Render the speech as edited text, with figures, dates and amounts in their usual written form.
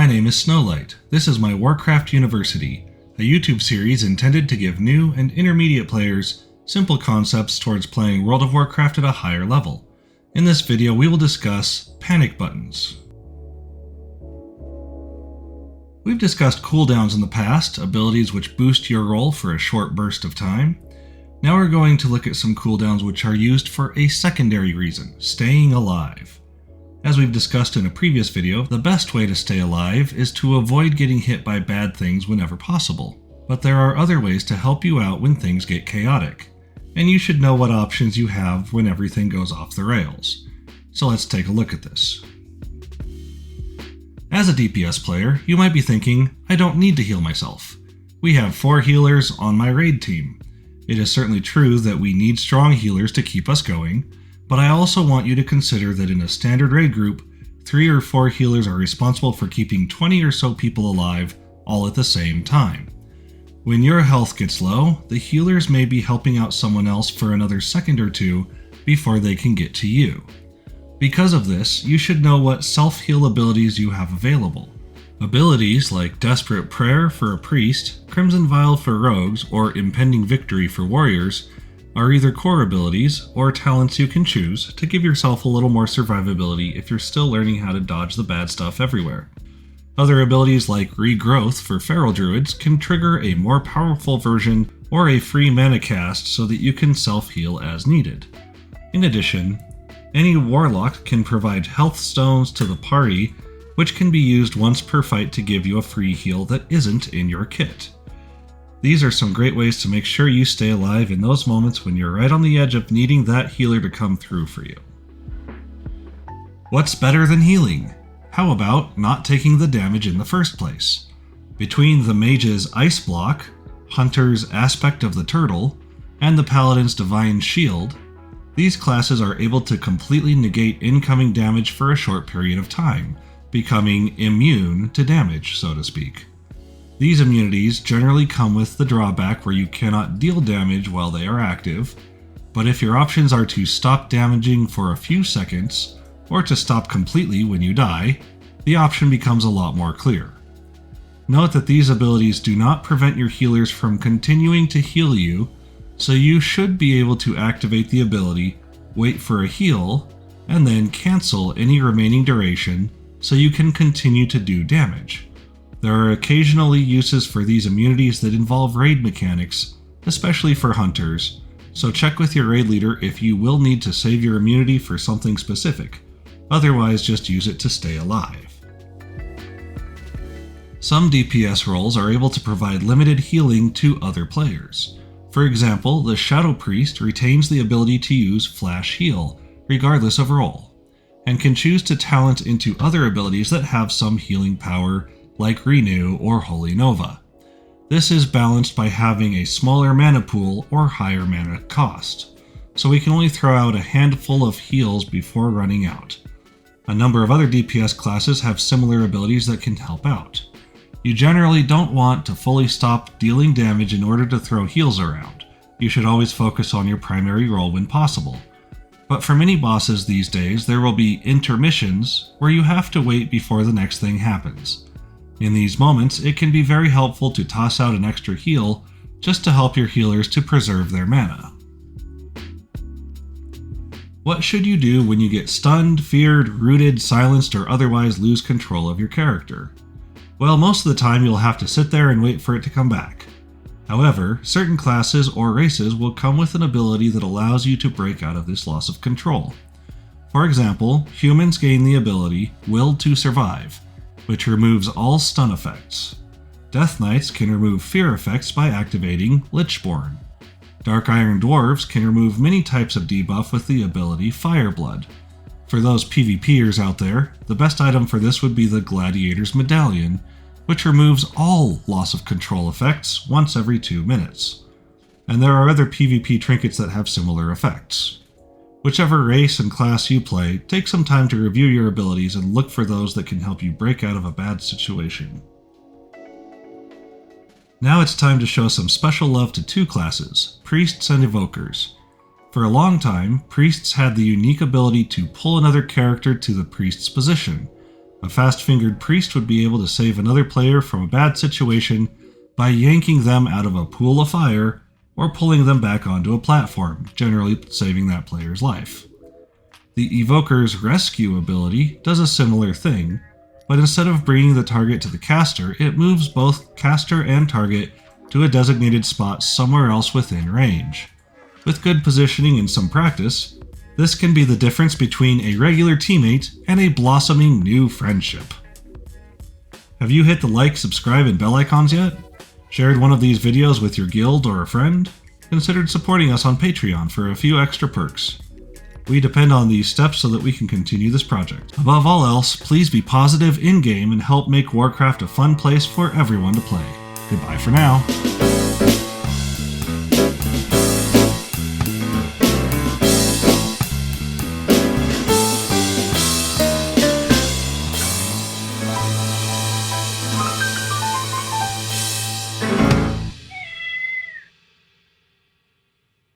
My name is Snowlight. This is my Warcraft University, a YouTube series intended to give new and intermediate players simple concepts towards playing World of Warcraft at a higher level. In this video we will discuss panic buttons. We've discussed cooldowns in the past, abilities which boost your roll for a short burst of time. Now we're going to look at some cooldowns which are used for a secondary reason, staying alive. As we've discussed in a previous video, the best way to stay alive is to avoid getting hit by bad things whenever possible. But there are other ways to help you out when things get chaotic, and you should know what options you have when everything goes off the rails. So let's take a look at this. As a DPS player, you might be thinking, I don't need to heal myself. We have 4 healers on my raid team. It is certainly true that we need strong healers to keep us going, but I also want you to consider that in a standard raid group, 3 or 4 healers are responsible for keeping 20 or so people alive all at the same time. When your health gets low, the healers may be helping out someone else for another second or two before they can get to you. Because of this, you should know what self-heal abilities you have available. Abilities like Desperate Prayer for a priest, Crimson Vial for rogues, or Impending Victory for warriors are either core abilities or talents you can choose to give yourself a little more survivability if you're still learning how to dodge the bad stuff everywhere. Other abilities like Regrowth for feral druids can trigger a more powerful version or a free mana cast so that you can self-heal as needed. In addition, any warlock can provide health stones to the party, which can be used once per fight to give you a free heal that isn't in your kit. These are some great ways to make sure you stay alive in those moments when you're right on the edge of needing that healer to come through for you. What's better than healing? How about not taking the damage in the first place? Between the mage's Ice Block, Hunter's Aspect of the Turtle, and the paladin's Divine Shield, these classes are able to completely negate incoming damage for a short period of time, becoming immune to damage, so to speak. These immunities generally come with the drawback where you cannot deal damage while they are active, but if your options are to stop damaging for a few seconds, or to stop completely when you die, the option becomes a lot more clear. Note that these abilities do not prevent your healers from continuing to heal you, so you should be able to activate the ability, wait for a heal, and then cancel any remaining duration so you can continue to do damage. There are occasionally uses for these immunities that involve raid mechanics, especially for hunters, so check with your raid leader if you will need to save your immunity for something specific. Otherwise, just use it to stay alive. Some DPS roles are able to provide limited healing to other players. For example, the Shadow Priest retains the ability to use Flash Heal, regardless of role, and can choose to talent into other abilities that have some healing power, like Renew or Holy Nova. This is balanced by having a smaller mana pool or higher mana cost, so we can only throw out a handful of heals before running out. A number of other DPS classes have similar abilities that can help out. You generally don't want to fully stop dealing damage in order to throw heals around. You should always focus on your primary role when possible. But for many bosses these days, there will be intermissions where you have to wait before the next thing happens. In these moments, it can be very helpful to toss out an extra heal just to help your healers to preserve their mana. What should you do when you get stunned, feared, rooted, silenced, or otherwise lose control of your character? Well, most of the time you'll have to sit there and wait for it to come back. However, certain classes or races will come with an ability that allows you to break out of this loss of control. For example, humans gain the ability Will to Survive, which removes all stun effects. Death Knights can remove fear effects by activating Lichborn. Dark Iron Dwarves can remove many types of debuff with the ability Fireblood. For those PvPers out there, the best item for this would be the Gladiator's Medallion, which removes all loss of control effects once every 2 minutes. And there are other PvP trinkets that have similar effects. Whichever race and class you play, take some time to review your abilities and look for those that can help you break out of a bad situation. Now it's time to show some special love to 2 classes, Priests and Evokers. For a long time, Priests had the unique ability to pull another character to the Priest's position, A fast-fingered priest would be able to save another player from a bad situation by yanking them out of a pool of fire or pulling them back onto a platform, generally saving that player's life. The Evoker's Rescue ability does a similar thing, but instead of bringing the target to the caster, it moves both caster and target to a designated spot somewhere else within range. With good positioning and some practice, this can be the difference between a regular teammate and a blossoming new friendship. Have you hit the like, subscribe, and bell icons yet? Shared one of these videos with your guild or a friend? Considered supporting us on Patreon for a few extra perks. We depend on these steps so that we can continue this project. Above all else, please be positive in-game and help make Warcraft a fun place for everyone to play. Goodbye for now.